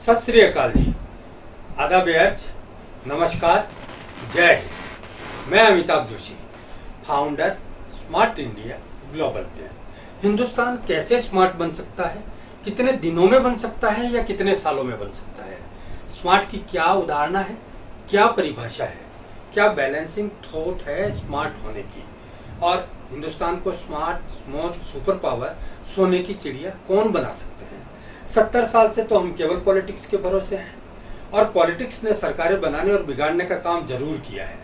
सत श्री अकाल जी, आदाब अर्ज, नमस्कार, जय हिंद। मैं Amitabh Joshi, founder smart India global plan. Hindustan कैसे स्मार्ट बन सकता है, कितने दिनों में बन सकता है या कितने सालों में बन सकता है, स्मार्ट की क्या उदाहरणा है, क्या परिभाषा है, क्या बैलेंसिंग थॉट है स्मार्ट होने की, और हिंदुस्तान को स्मार्ट स्मॉर्ट सुपर पावर सोने की चिड़िया कौन बना सकते हैं। 70 साल से तो हम केवल पॉलिटिक्स के भरोसे हैं और पॉलिटिक्स ने सरकारें बनाने और बिगाड़ने का काम जरूर किया है,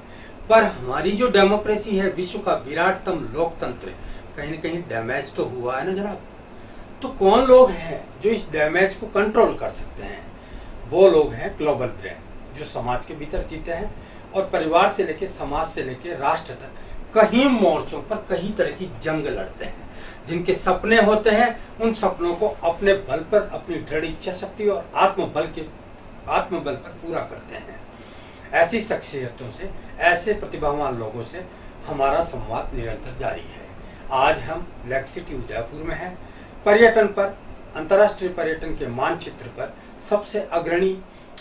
पर हमारी जो डेमोक्रेसी है, विश्व का विराटतम लोकतंत्र, कहीं न कहीं डैमेज तो हुआ है ना जनाब। तो कौन लोग हैं जो इस डैमेज को कंट्रोल कर सकते हैं? वो लोग हैं ग्लोबल ब्रेन, जो समाज के भीतर जीते हैं और परिवार से लेकर समाज से लेकर राष्ट्र तक कई मोर्चों पर कई तरह की जंग लड़ते हैं। जिनके सपने होते हैं उन सपनों को अपने बल पर, अपनी दृढ़ इच्छा शक्ति और आत्मबल पर पूरा करते हैं। ऐसी शख्सियतों से, ऐसे प्रतिभावान लोगों से हमारा संवाद निरंतर जारी है। आज हम लेक सिटी उदयपुर में हैं। पर्यटन पर, अंतर्राष्ट्रीय पर्यटन के मानचित्र पर सबसे अग्रणी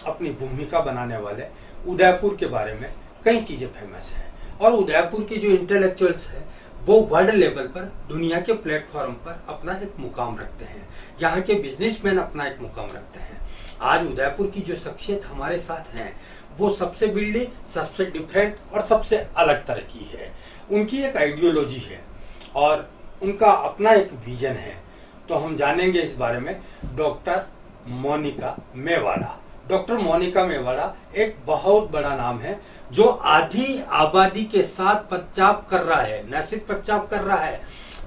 अपनी भूमिका बनाने वाले उदयपुर के बारे में कई चीजें फेमस है और उदयपुर की जो इंटेलेक्चुअल्स है वो वर्ल्ड लेवल पर, दुनिया के प्लेटफॉर्म पर अपना एक मुकाम रखते हैं। यहाँ के बिजनेसमैन अपना एक मुकाम रखते हैं। आज उदयपुर की जो शख्सियत हमारे साथ हैं वो सबसे बिल्डी, सबसे डिफरेंट और सबसे अलग तरह की है। उनकी एक आइडियोलॉजी है और उनका अपना एक विजन है। तो हम जानेंगे इस बारे में डॉक्टर मोनिका मेवाड़ा। डॉक्टर मोनिका मेवाड़ा एक बहुत बड़ा नाम है जो आधी आबादी के साथ पच्चाप कर रहा है। न सिर्फ पच्चाप कर रहा है,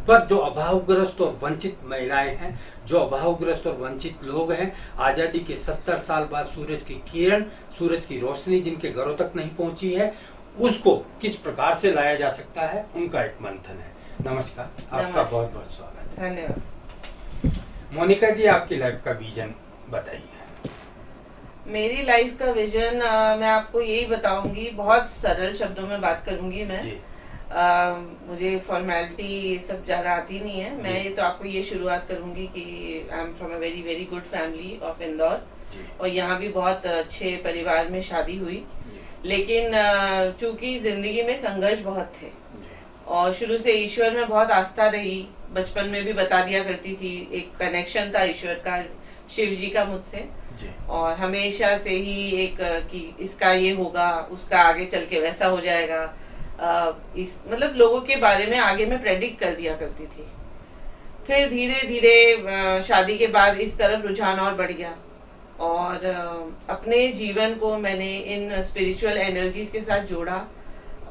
पर जो अभावग्रस्त और वंचित महिलाएं हैं, जो अभावग्रस्त और वंचित लोग हैं, आजादी के 70 साल बाद सूरज की किरण, सूरज की रोशनी जिनके घरों तक नहीं पहुंची है, उसको किस प्रकार से लाया जा सकता है, उनका एक मंथन है। नमस्कार, आपका बहुत बहुत स्वागत है। धन्यवाद। मोनिका जी, आपकी लाइफ का विजन बताइए। मेरी लाइफ का विजन मैं आपको यही बताऊंगी, बहुत सरल शब्दों में बात करूंगी मैं। मुझे फॉर्मेलिटी सब ज्यादा आती नहीं है। मैं ये तो आपको ये शुरुआत करूंगी कि I am from a very very good family of Indore और यहाँ भी बहुत अच्छे परिवार में शादी हुई। लेकिन चूंकि जिंदगी में संघर्ष बहुत थे और शुरू से ईश्वर में बहुत आस्था रही। बचपन में भी बता दिया करती थी, एक कनेक्शन था ईश्वर का, शिव जी का मुझसे, और हमेशा से ही एक कि इसका ये होगा, उसका आगे चल के वैसा हो जाएगा। इस मतलब लोगों के बारे में आगे मैं प्रेडिक्ट कर दिया करती थी। फिर धीरे धीरे शादी के बाद इस तरफ रुझान और बढ़ गया और अपने जीवन को मैंने इन स्पिरिचुअल एनर्जीज के साथ जोड़ा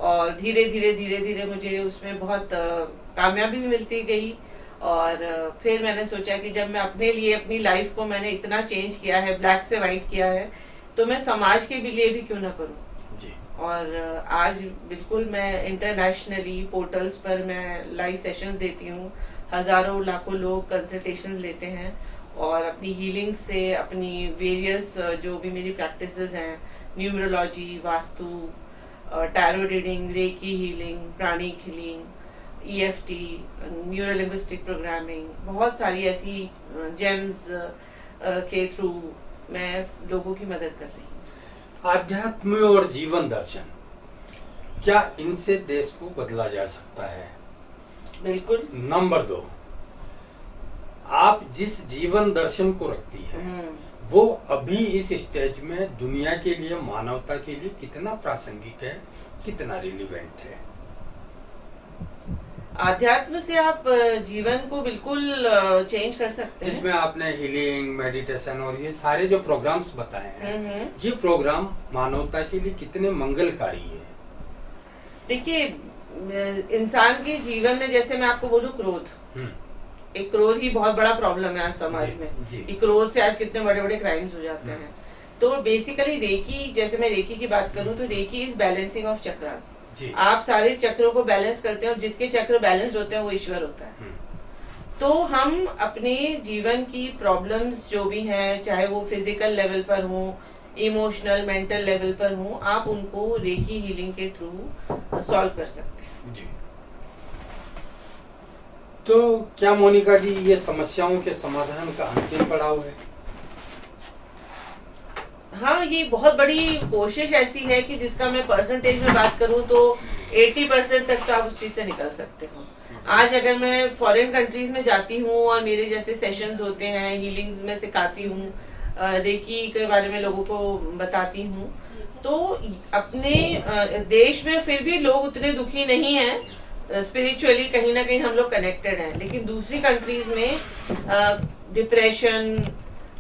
और धीरे धीरे मुझे उसमें बहुत कामयाबी मिलती गई। और फिर मैंने सोचा कि जब मैं अपने लिए, अपनी लाइफ को मैंने इतना चेंज किया है, ब्लैक से वाइट किया है, तो मैं समाज के लिए भी क्यों ना करूं जी। और आज बिल्कुल मैं इंटरनेशनली पोर्टल्स पर मैं लाइव सेशंस देती हूँ। हजारों लाखों लोग कंसल्टेशन लेते हैं और अपनी हीलिंग से, अपनी वेरियस जो भी मेरी प्रैक्टिसेस हैं, numerology, vastu, tarot reading, reiki healing, pranic healing, EFT, neuro linguistic programming, बहुत सारी ऐसी जेम्स के थ्रू मैं लोगों की मदद कर रही हूँ। आध्यात्म और जीवन दर्शन, क्या इनसे देश को बदला जा सकता है? बिल्कुल। नंबर 2, आप जिस जीवन दर्शन को रखती है वो अभी इस स्टेज में दुनिया के लिए, मानवता के लिए कितना प्रासंगिक है, कितना रिलेवेंट है? आध्यात्म से आप जीवन को बिल्कुल चेंज कर सकते हैं। जिसमें आपने हीलिंग, मेडिटेशन और ये सारे जो प्रोग्राम्स बताए हैं, ये प्रोग्राम मानवता के लिए कितने मंगलकारी है? देखिए, इंसान के जीवन में, जैसे मैं आपको बोलूं, क्रोध, एक क्रोध ही बहुत बड़ा प्रॉब्लम है आज समाज में कि क्रोध से आज कितने बड़े बड़े क्राइम्स हो जाते हैं। तो बेसिकली रेकी, जैसे मैं रेकी की बात करूं तो reiki is balancing of chakras. आप सारे चक्रों को बैलेंस करते हैं और जिसके चक्र बैलेंस होते हैं वो ईश्वर होता है। तो हम अपने जीवन की प्रॉब्लम्स जो भी हैं, चाहे वो फिजिकल लेवल पर हो, इमोशनल, मेंटल लेवल पर हो, आप उनको रेकी हीलिंग के थ्रू सॉल्व कर सकते हैं जी। तो क्या मोनिका जी, ये समस्याओं के समाधान का अंतिम पड़ाव है? हाँ, ये बहुत बड़ी कोशिश ऐसी है कि जिसका मैं परसेंटेज में बात करूँ तो 80% तक तो आप उस चीज से निकल सकते हो। आज अगर मैं फॉरेन कंट्रीज में जाती हूँ और मेरे जैसे सेशंस होते हैं, हीलिंग्स में सिखाती हूँ, रेकी के बारे में लोगों को बताती हूँ, तो अपने देश में फिर भी लोग उतने दुखी नहीं हैं। स्पिरिचुअली कहीं ना कहीं हम लोग कनेक्टेड हैं, लेकिन दूसरी कंट्रीज में डिप्रेशन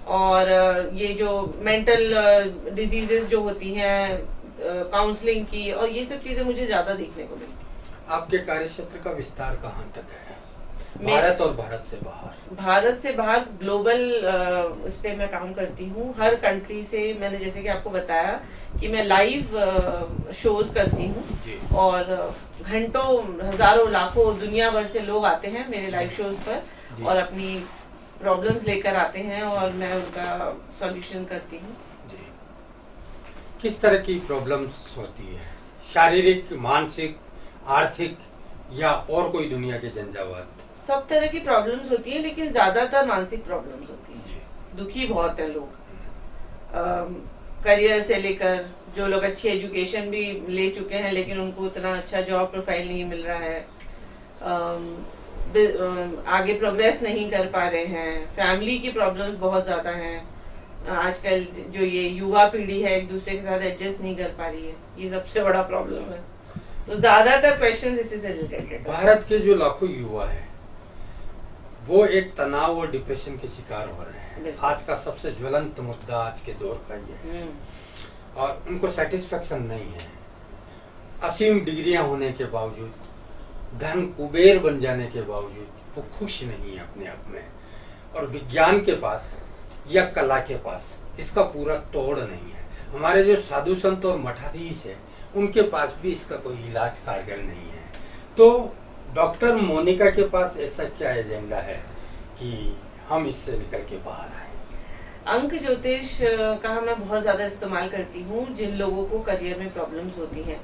और ये जो मेंटल डिजीजेस जो होती हैं, काउंसलिंग की, और ये सब चीजें मुझे ज्यादा देखने को मिलती हैं। आपके कार्य क्षेत्र का विस्तार कहाँ तक है, भारत और भारत से बाहर? भारत से बाहर ग्लोबल इस पे मैं काम करती हूँ। हर कंट्री से मैंने, जैसे कि आपको बताया कि मैं लाइव शोज करती हूँ और घंटों, हजारों, लाखों, दुनिया भर से लोग आते हैं मेरे लाइव शोज पर और अपनी प्रॉब्लम्स लेकर आते हैं और मैं उनका सॉल्यूशन करती हूँ। जी, किस तरह की प्रॉब्लम्स होती है? शारीरिक, मानसिक, आर्थिक या और कोई दुनिया के झंझावात? सब तरह की प्रॉब्लम्स होती है, लेकिन ज्यादातर मानसिक प्रॉब्लम्स होती है। दुखी बहुत है लोग, करियर से लेकर, जो लोग अच्छी एजुकेशन भी ले चुके हैं लेकिन उनको उतना अच्छा जॉब प्रोफाइल नहीं मिल रहा है, आगे प्रोग्रेस नहीं कर पा रहे हैं, फैमिली की प्रॉब्लम्स बहुत ज्यादा हैं। आजकल जो ये युवा पीढ़ी है एक दूसरे के साथ एडजस्ट नहीं कर पा रही है, ये सबसे बड़ा प्रॉब्लम है। तो ज्यादातर क्वेश्चंस इसी से रिलेटेड। भारत के जो लाखों युवा है वो एक तनाव और डिप्रेशन के शिकार हो रहे हैं। आज का सबसे ज्वलंत मुद्दा आज के दौर का ये है और उनको सेटिस्फेक्शन नहीं है। असीम डिग्रियां होने के बावजूद, धन कुबेर बन जाने के बावजूद वो खुश नहीं है अपने आप में, और विज्ञान के पास या कला के पास इसका पूरा तोड़ नहीं है। हमारे जो साधु संत और मठाधीश है उनके पास भी इसका कोई इलाज कारगर नहीं है। तो डॉक्टर मोनिका के पास ऐसा क्या एजेंडा है कि हम इससे निकल के बाहर आए? अंक ज्योतिष का मैं बहुत ज्यादा इस्तेमाल करती हूँ जिन लोगों को करियर में प्रॉब्लम्स होती हैं।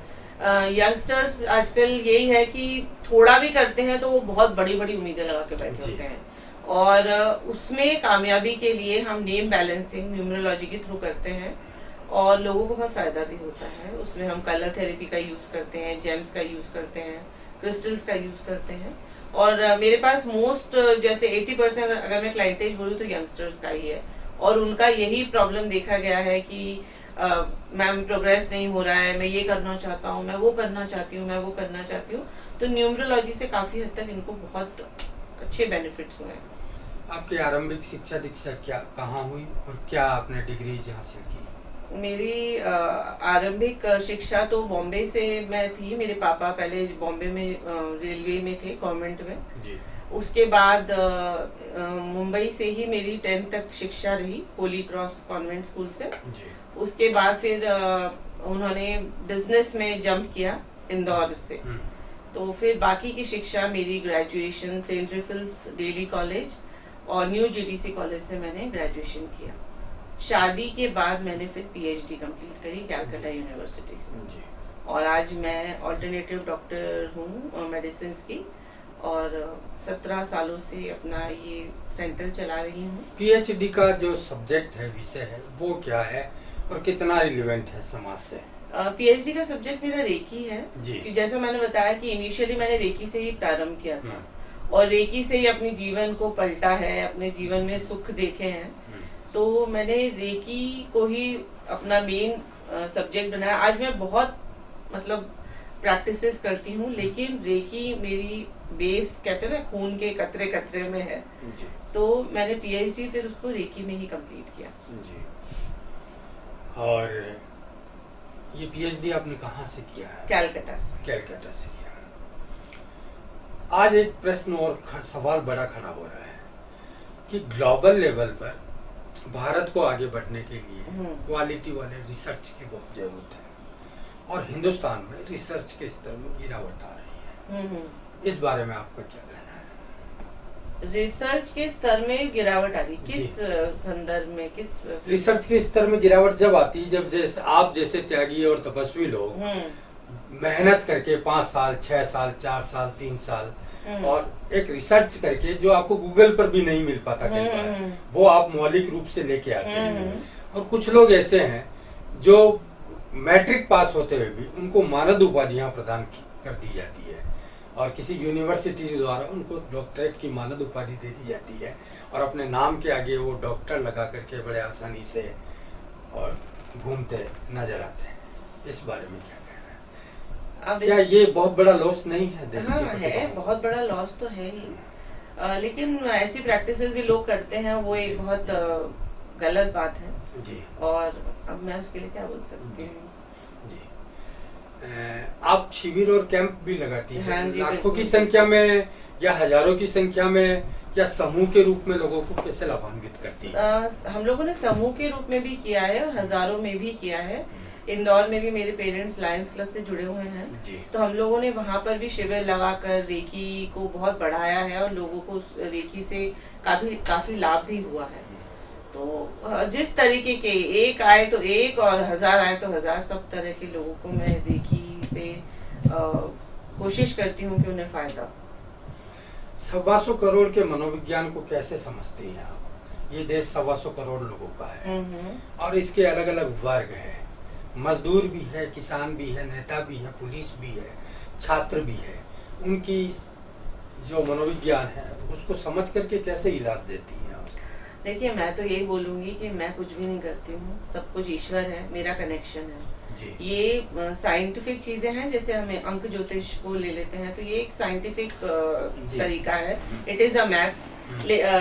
यंगस्टर्स आजकल यही है कि थोड़ा भी करते हैं तो वो बहुत बड़ी बड़ी उम्मीदें लगा के बैठे होते हैं, और उसमें कामयाबी के लिए हम नेम बैलेंसिंग, न्यूमरोलॉजी के थ्रू करते हैं और लोगों को बहुत फायदा भी होता है। उसमें हम कलर थेरेपी का यूज करते हैं, जेम्स का यूज करते हैं, क्रिस्टल्स का यूज करते हैं, और मेरे पास मोस्ट जैसे 80% अगर मैं क्लाइंटेज बोलूँ तो यंगस्टर्स का ही है, और उनका यही प्रॉब्लम देखा गया है कि मैम प्रोग्रेस नहीं हो रहा है, मैं ये करना चाहता हूँ, मैं वो करना चाहती हूँ, मैं वो करना चाहती हूँ। तो न्यूमरोलॉजी से काफी हद तक इनको बहुत अच्छे बेनिफिट्स हुए हैं। आपकी आरंभिक शिक्षा दीक्षा क्या कहाँ हुई और क्या आपने डिग्रीज हासिल की? मेरी आरंभिक शिक्षा तो बॉम्बे से मैं थी। मेरे पापा पहले बॉम्बे में रेलवे में थे, गवर्नमेंट में जी। उसके बाद मुंबई से ही मेरी 10th तक शिक्षा रही, होली क्रॉस कॉन्वेंट स्कूल से जी। उसके बाद फिर उन्होंने बिजनेस में जंप किया इंदौर से, तो फिर बाकी की शिक्षा मेरी ग्रेजुएशन सेंट रिफिल्स डेली कॉलेज और न्यू जीटीसी कॉलेज से मैंने ग्रेजुएशन किया। शादी के बाद मैंने फिर पीएचडी कंप्लीट करी कैलकाटा यूनिवर्सिटी से, और आज मैं ऑल्टरनेटिव डॉक्टर हूँ मेडिसिन की, और 17 सालों से अपना ये सेंटर चला रही हूँ। पीएचडी का जो सब्जेक्ट है, विषय है, वो क्या है और कितना रिलेवेंट है समाज से? पीएचडी का सब्जेक्ट मेरा रेकी है कि जैसा मैंने बताया कि इनिशियली मैंने रेकी से ही प्रारंभ किया था और रेकी से ही अपने जीवन को पलटा है, अपने जीवन में सुख देखे हैं। तो मैंने रेकी को ही अपना मेन सब्जेक्ट बनाया। आज मैं बहुत मतलब प्रैक्टिसेस करती हूँ, लेकिन रेकी मेरी बेस, कहते हैं ना, खून के कतरे कतरे में है जी। तो मैंने पीएचडी फिर उसको रेकी में ही कंप्लीट किया जी। और ये पीएचडी आपने कहाँ से किया है? कैलकाटा से। कैलकाटा से किया। आज एक प्रश्न और सवाल बड़ा खड़ा हो रहा है कि ग्लोबल लेवल पर भारत को आगे बढ़ने के लिए क्वालिटी वाले रिसर्च की बहुत जरूरत है, और हिंदुस्तान में रिसर्च के स्तर में गिरावट आ रही है। इस बारे में आपका क्या कहना है? रिसर्च के स्तर में गिरावट आ रही, किस संदर्भ में? किस रिसर्च के स्तर में गिरावट जब आती है जब जैसे आप जैसे त्यागी और तपस्वी लोग मेहनत करके 5 साल, 6 साल, 4 साल, 3 साल और एक रिसर्च करके जो आपको गूगल पर भी नहीं मिल पाता कई बार, वो आप मौलिक रूप से लेके आते हैं और कुछ लोग ऐसे हैं जो मैट्रिक पास होते हुए भी उनको मानद उपाधियां प्रदान कर दी जाती है और किसी यूनिवर्सिटी द्वारा उनको डॉक्टरेट की मानद उपाधि दे दी जाती है और अपने नाम के आगे वो डॉक्टर लगा करके बड़े आसानी से और घूमते नजर आते हैं। इस बारे में क्या कहना है? अब क्या ये बहुत बड़ा लॉस नहीं है देश हाँ के है, प्रतिभाओं को? बहुत बड़ा लॉस तो है ही। लेकिन ऐसी प्रैक्टिसेस भी लोग करते हैं, वो एक बहुत गलत बात है। जी और अब मैं उसके लिए क्या बोल सकती जी। हूँ। जी आप शिविर और कैंप भी लगाती हैं, हाँ जी, लाखों बिल्कुल। की संख्या में या हजारों की संख्या में या समूह के रूप में लोगों को कैसे लाभान्वित करती है? हम लोगों ने समूह के रूप में भी किया है और हजारों में भी किया है। इंदौर में भी मेरे पेरेंट्स लायंस क्लब से जुड़े हुए हैं, जी तो हम लोगों ने वहाँ पर भी शिविर लगाकर रेकी को बहुत बढ़ाया है और लोगों को उस रेकी से काफी लाभ भी हुआ है। तो जिस तरीके के एक आए तो एक और 1000 आए तो 1000, सब तरह के लोगों को मैं रेकी से कोशिश करती हूँ कि उन्हें फायदा। 125 करोड़ के मनोविज्ञान को कैसे समझती हैं आप? ये देश 125 करोड़ लोगों का है और इसके अलग अलग वर्ग है, मजदूर भी है, किसान भी है, नेता भी है, पुलिस भी है, छात्र भी है। उनकी जो मनोविज्ञान है उसको समझ करके कैसे इलाज देती हैं आप? देखिए, मैं तो यही बोलूंगी कि मैं कुछ भी नहीं करती हूँ, सब कुछ ईश्वर है, मेरा कनेक्शन है। जी ये साइंटिफिक चीजें हैं, जैसे हमें अंक ज्योतिष को ले लेते हैं तो ये एक साइंटिफिक तरीका है। इट इज अ मैथ्स,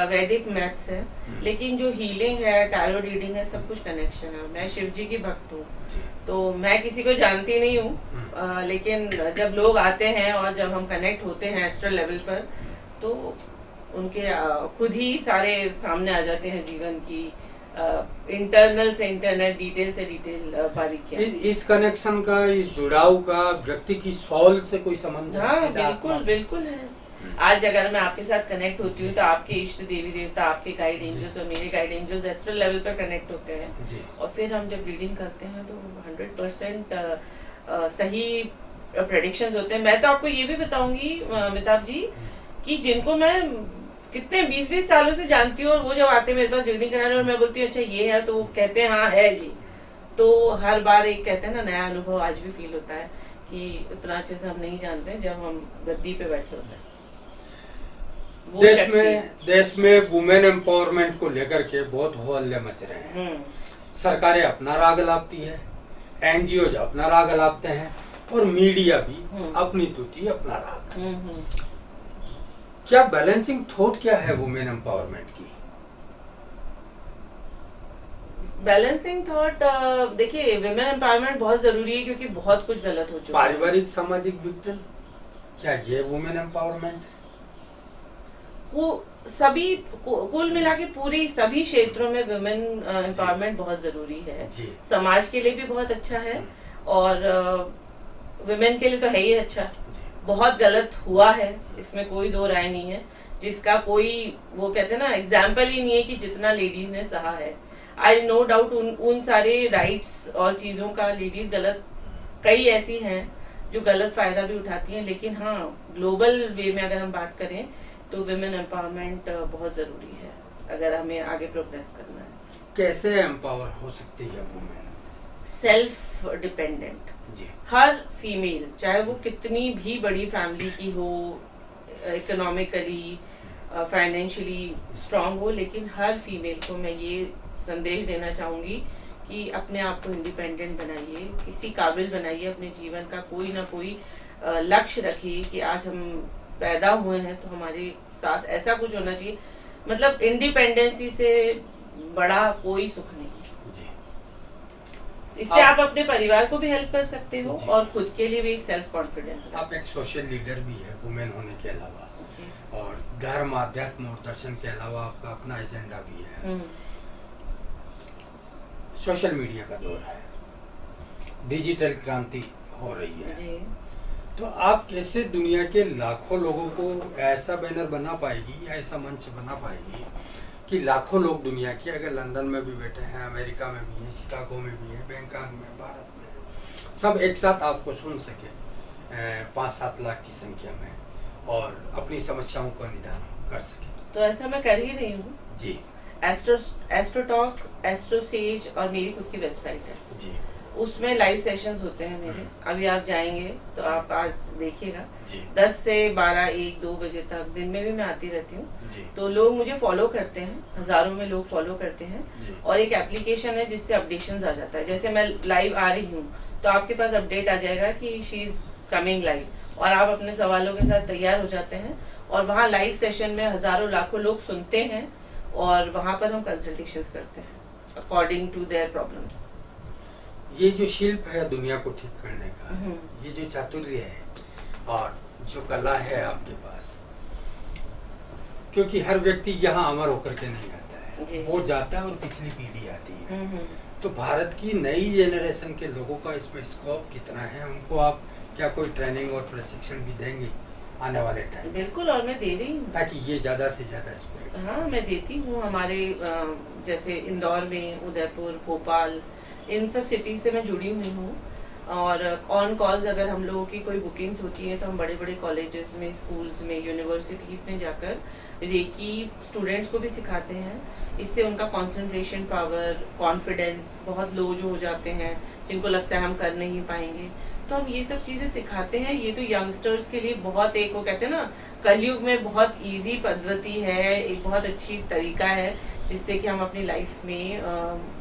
वैदिक मैथ्स है। लेकिन जो हीलिंग है, टैरो रीडिंग है, सब कुछ कनेक्शन है। मैं शिव जी की भक्त हूँ, तो मैं किसी को जानती नहीं हूँ, लेकिन जब लोग आते हैं और जब हम कनेक्ट होते हैं एस्ट्रल लेवल पर, तो उनके खुद ही सारे सामने आ जाते हैं जीवन की इंटरनल से इंटरनल, डिटेल से डिटेल बारीकियां। इस कनेक्शन का, इस जुड़ाव का व्यक्ति की सॉल से कोई संबंध है? हाँ सीधा आत्मा बिल्कुल से? बिल्कुल है। आज अगर मैं आपके साथ कनेक्ट होती हूँ तो आपके इष्ट देवी देवता, आपके गाइड एंजल्स और मेरे गाइड एंजल्स एस्ट्रल लेवल पर कनेक्ट होते हैं जी और फिर हम जब रीडिंग करते हैं तो 100% सही प्रेडिक्शंस होते हैं। मैं तो आपको ये भी बताऊंगी अमिताभ जी कि जिनको मैं कितने 20-20 सालों से जानती हूँ और वो जब आते हैं मेरे पास रीडिंग कराने और मैं बोलती हूँ अच्छा ये है, तो वो कहते हैं हाँ है ये, तो हर बार एक कहते हैं ना नया अनुभव आज भी फील होता है कि उतना अच्छे से हम नहीं जानते हैं जब हम गद्दी पे बैठे होते हैं। देश में वुमेन एम्पावरमेंट को लेकर के बहुत हो हल्ले मच रहे हैं। सरकारें अपना राग अलापती है, एनजीओ अपना राग अलापते हैं और मीडिया भी अपनी तुति अपना राग। क्या बैलेंसिंग थॉट क्या है वुमेन एम्पावरमेंट की? बैलेंसिंग थॉट, देखिए विमेन एम्पावरमेंट बहुत जरूरी है क्योंकि बहुत कुछ गलत हो चुका है। पारिवारिक सामाजिक विघटन, क्या ये वुमेन एम्पावरमेंट? वो सभी कुल मिला के पूरी सभी क्षेत्रों में वुमेन एम्पावरमेंट बहुत जरूरी है। समाज के लिए भी बहुत अच्छा है और वुमेन के लिए तो है ही अच्छा। बहुत गलत हुआ है, इसमें कोई दो राय नहीं है, जिसका कोई वो कहते हैं ना एग्जाम्पल ही नहीं है कि जितना लेडीज ने सहा है। आई नो डाउट उन सारे राइट्स और चीजों का लेडीज गलत कई ऐसी हैं जो गलत फायदा भी उठाती हैं, लेकिन हाँ ग्लोबल वे में अगर हम बात करें तो विमेन एम्पावरमेंट बहुत जरूरी है अगर हमें आगे प्रोग्रेस करना है। कैसे एम्पावर हो सकती है वुमेन? Self dependent. जी हर फीमेल चाहे वो कितनी भी बड़ी फैमिली की हो, इकोनॉमिकली फाइनेंशियली स्ट्रांग हो, लेकिन हर फीमेल को मैं ये संदेश देना चाहूंगी कि अपने आप को इंडिपेंडेंट बनाइए, किसी काबिल बनाइए, अपने जीवन का कोई ना कोई लक्ष्य रखिए कि आज हम पैदा हुए हैं तो हमारे साथ ऐसा कुछ होना चाहिए। मतलब इंडिपेंडेंसी से बड़ा कोई सुख नहीं। इससे आप अपने परिवार को भी हेल्प कर सकते हो और खुद के लिए भी एक सेल्फ कॉन्फिडेंस। आप एक सोशल लीडर भी है वुमेन होने के अलावा, और धर्म, आध्यात्म और दर्शन के अलावा आपका अपना एजेंडा भी है। सोशल मीडिया का दौर है, डिजिटल क्रांति हो रही है, तो आप कैसे दुनिया के लाखों लोगों को ऐसा बैनर बना पाएगी या ऐसा मंच बना पाएगी कि लाखों लोग दुनिया के, अगर लंदन में भी बैठे हैं, अमेरिका में भी है, शिकागो में भी है, बैंकॉक में, भारत में, सब एक साथ आपको सुन सके 5-7 लाख की संख्या में और अपनी समस्याओं का निदान कर सके? तो ऐसा मैं कर ही रही हूँ जी। एस्ट्रोटॉक, एस्ट्रोसेज और मेरी खुद की वेबसाइट है जी उसमें लाइव सेशंस होते हैं मेरे। अभी आप जाएंगे तो आप आज देखिएगा जी 10 से 12, 1, 2 बजे तक, दिन में भी मैं आती रहती हूँ। जी तो लोग मुझे फॉलो करते हैं, हजारों में लोग फॉलो करते हैं। जी और एक एप्लीकेशन है जिससे अपडेशंस आ जाता है, जैसे मैं लाइव आ रही हूँ तो आपके पास अपडेट आ जाएगा कि शी इज कमिंग लाइव, और आप अपने सवालों के साथ तैयार हो जाते हैं। और वहाँ लाइव सेशन में हजारों लाखों लोग सुनते हैं और वहाँ पर हम कंसल्टेशंस करते हैं अकॉर्डिंग टू देयर प्रॉब्लम्स। ये जो शिल्प है दुनिया को ठीक करने का, ये जो चातुर्य है और जो कला है आपके पास, क्योंकि हर व्यक्ति यहाँ अमर होकर के नहीं आता है, वो जाता है और पिछली पीढ़ी आती है। तो भारत की नई जेनरेशन के लोगों का इसमें स्कोप कितना है, उनको आप क्या कोई ट्रेनिंग और प्रशिक्षण भी देंगे आने वाले टाइम? बिल्कुल, और मैं दे रही हूँ ताकि ये ज्यादा से ज्यादा स्प्रेड। हाँ, मैं देती हूँ। हमारे जैसे इंदौर में, उदयपुर, भोपाल, इन सब सिटीज से मैं जुड़ी हुई हूँ। और ऑन कॉल्स अगर हम लोगों की कोई बुकिंग्स होती है तो हम बड़े बड़े कॉलेजेस में, स्कूल्स में, यूनिवर्सिटीज में जाकर रेकी स्टूडेंट्स को भी सिखाते हैं। इससे उनका कंसंट्रेशन पावर, कॉन्फिडेंस बहुत लो जो हो जाते हैं, जिनको लगता है हम कर नहीं पाएंगे, तो हम ये सब चीजें सिखाते हैं। ये तो यंगस्टर्स के लिए बहुत, एक वो कहते हैं ना, कलयुग में बहुत इजी पद्धति है, एक बहुत अच्छी तरीका है जिससे कि हम अपनी लाइफ में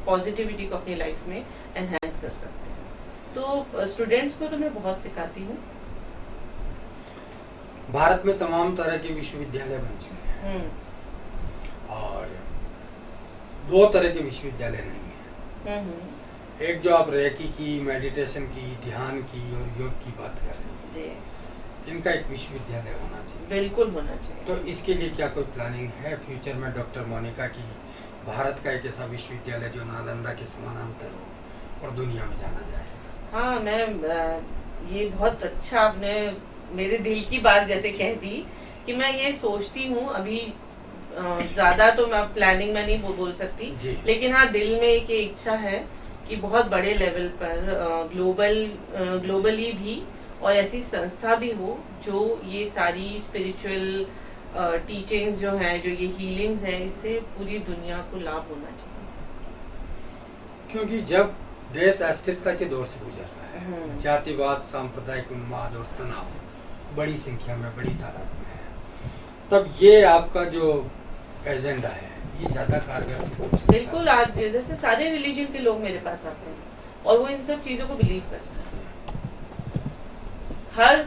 पॉजिटिविटी को अपनी लाइफ में एनहांस कर सकते हैं। तो स्टूडेंट्स को तो मैं बहुत सिखाती हूँ। भारत में तमाम तरह के विश्वविद्यालय बन चुके हैं और 2 तरह के विश्वविद्यालय नहीं है। एक जो आप रेकी की, मेडिटेशन की, ध्यान की और योग की बात कर रही हैं, इनका एक विश्वविद्यालय होना चाहिए। बिल्कुल होना चाहिए। तो इसके लिए क्या कोई प्लानिंग है फ्यूचर में डॉक्टर मोनिका की, भारत का एक ऐसा विश्वविद्यालय जो नालंदा के समानांतर हो और दुनिया में जाना जाए? हाँ, मैं ये बहुत अच्छा आपने मेरे दिल की बात जैसे कह दी कि मैं ये सोचती हूँ। अभी ज्यादा तो मैं प्लानिंग में नहीं बोल सकती, लेकिन हाँ, दिल में एक इच्छा है कि बहुत बड़े लेवल पर ग्लोबली भी और ऐसी संस्था भी हो जो ये सारी स्पिरिचुअल टीचिंग्स जो हैं, जो ये हीलिंग्स हैं, इससे पूरी दुनिया को लाभ होना चाहिए। क्योंकि जब देश अस्थिरता के दौर से गुजर रहा है, जातिवाद, सांप्रदायिक उन्माद और तनाव बड़ी संख्या में, बड़ी तादाद में है, तब ये आपका जो एजेंडा है ये ज्यादा कारगर सिद्ध। बिल्कुल, आज जैसे सारे रिलीजन के लोग मेरे पास आते हैं और वो इन सब चीजों को बिलीव करते हैं। हर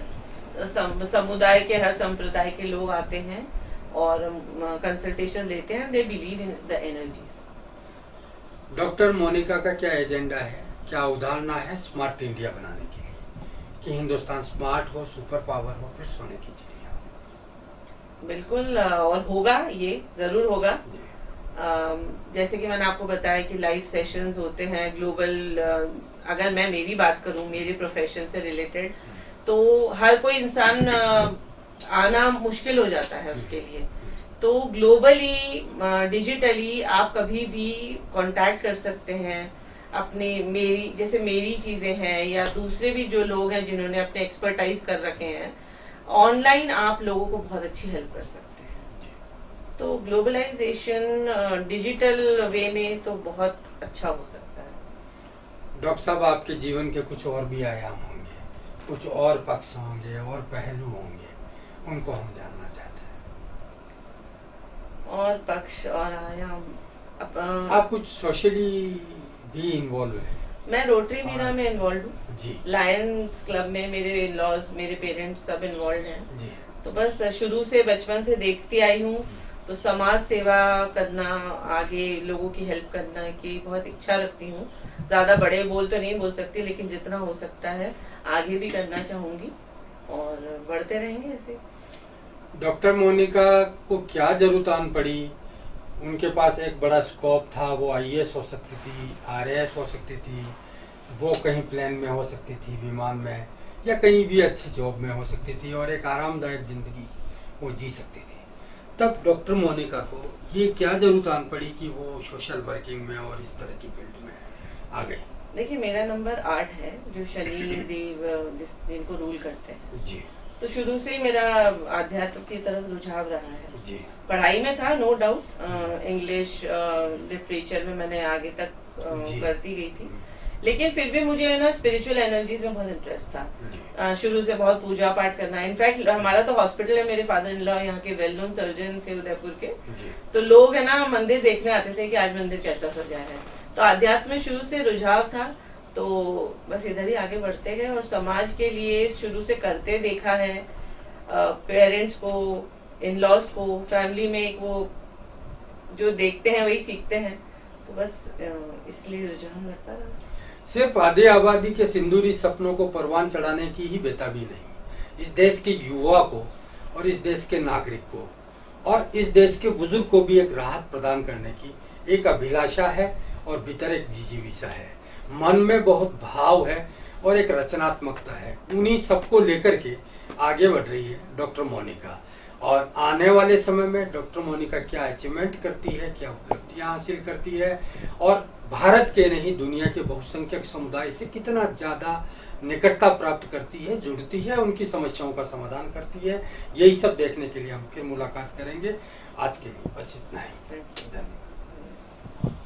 समुदाय के, हर संप्रदाय के लोग आते हैं और कंसल्टेशन लेते हैं। They believe in the energies. Doctor Monika का क्या एजेंडा है, क्या उदाहरण है स्मार्ट इंडिया बनाने के लिए, कि हिंदुस्तान स्मार्ट हो, सुपर पावर हो, फिर सोने की चिड़िया हो? बिल्कुल, और होगा, ये जरूर होगा। जैसे कि मैंने आपको बताया कि लाइव सेशंस होते हैं ग्लोबल। अगर मैं मेरी बात करूं, मेरे प्रोफेशन से रिलेटेड, तो हर कोई इंसान आना मुश्किल हो जाता है उसके लिए। तो ग्लोबली, डिजिटली आप कभी भी कांटेक्ट कर सकते हैं अपने, मेरी चीजें हैं या दूसरे भी जो लोग हैं जिन्होंने अपने एक्सपर्टाइज कर रखे हैं, ऑनलाइन आप लोगों को बहुत अच्छी हेल्प कर सकते हैं। तो ग्लोबलाइजेशन डिजिटल वे में तो बहुत अच्छा हो सकता है। डॉक्टर साहब, आपके जीवन के कुछ और भी आयाम होंगे, कुछ और पक्ष होंगे और पहलू होंगे, उनको हम जानना चाहते हैं। और पक्ष और आयाम, आप कुछ सोशली भी इन्वॉल्व है? मैं रोटरी मीरा में इन्वॉल्व हूँ जी, लायंस क्लब में। मेरे इन-लॉज, मेरे पेरेंट्स सब इन्वॉल्व हैं जी। तो बस शुरू से, बचपन से देखती आई हूँ। तो समाज सेवा करना, आगे लोगों की हेल्प करना की बहुत इच्छा रखती हूँ। ज्यादा बड़े बोल तो नहीं बोल सकती, लेकिन जितना हो सकता है आगे भी करना चाहूंगी और बढ़ते रहेंगे ऐसे। डॉक्टर मोनिका को क्या जरूरत आन पड़ी? उनके पास एक बड़ा स्कोप था, वो आईएएस हो सकती थी, आरएएस हो सकती थी, वो कहीं प्लेन में हो सकती थी, विमान में, या कहीं भी अच्छी जॉब में हो सकती थी और एक आरामदायक जिंदगी वो जी सकती थी। तब डॉक्टर मोनिका को ये क्या जरूरत आन पड़ी कि वो सोशल वर्किंग में और इस तरह की फील्ड में आ गई? देखिए, मेरा नंबर 8 है, जो शनि देव जिनको रूल करते हैं। जी। तो शुरू से ही मेरा आध्यात्म की तरफ रुझाव रहा है। जी पढ़ाई में था नो डाउट, इंग्लिश लिटरेचर में मैंने आगे तक जी। करती गई थी, लेकिन फिर भी मुझे ना स्पिरिचुअल एनर्जीज में बहुत इंटरेस्ट था। जी शुरू से बहुत पूजा पाठ करना। इनफैक्ट हमारा तो हॉस्पिटल है, मेरे फादर इन लॉ यहाँ के वेल नोन सर्जन थे उदयपुर के, जी तो लोग है ना मंदिर देखने आते थे कि आज मंदिर कैसा सजा है। तो आध्यात्म में शुरू से रुझाव था, तो बस इधर ही आगे बढ़ते गए और समाज के लिए शुरू से करते देखा है। पेरेंट्स को, इन लॉज को, फैमिली में एक वो जो देखते हैं वही सीखते हैं, तो बस इसलिए रुझान बढ़ता रहा। सिर्फ आधे आबादी के सिंदूरी सपनों को परवान चढ़ाने की ही बेताबी नहीं, इस देश के युवा को और इस देश के नागरिक को और इस देश के बुजुर्ग को भी एक राहत प्रदान करने की एक अभिलाषा है और भीतर एक जिजीविषा है। मन में बहुत भाव है और एक रचनात्मकता है। उन्हीं सबको लेकर के आगे बढ़ रही है डॉक्टर मोनिका। और आने वाले समय में डॉक्टर मोनिका क्या अचीवमेंट करती है, क्या उपलब्धियां हासिल करती है और भारत के नहीं दुनिया के बहुसंख्यक समुदाय से कितना ज्यादा निकटता प्राप्त करती है, जुड़ती है, उनकी समस्याओं का समाधान करती है, यही सब देखने के लिए हम फिर मुलाकात करेंगे। आज के लिए बस इतना ही। धन्यवाद।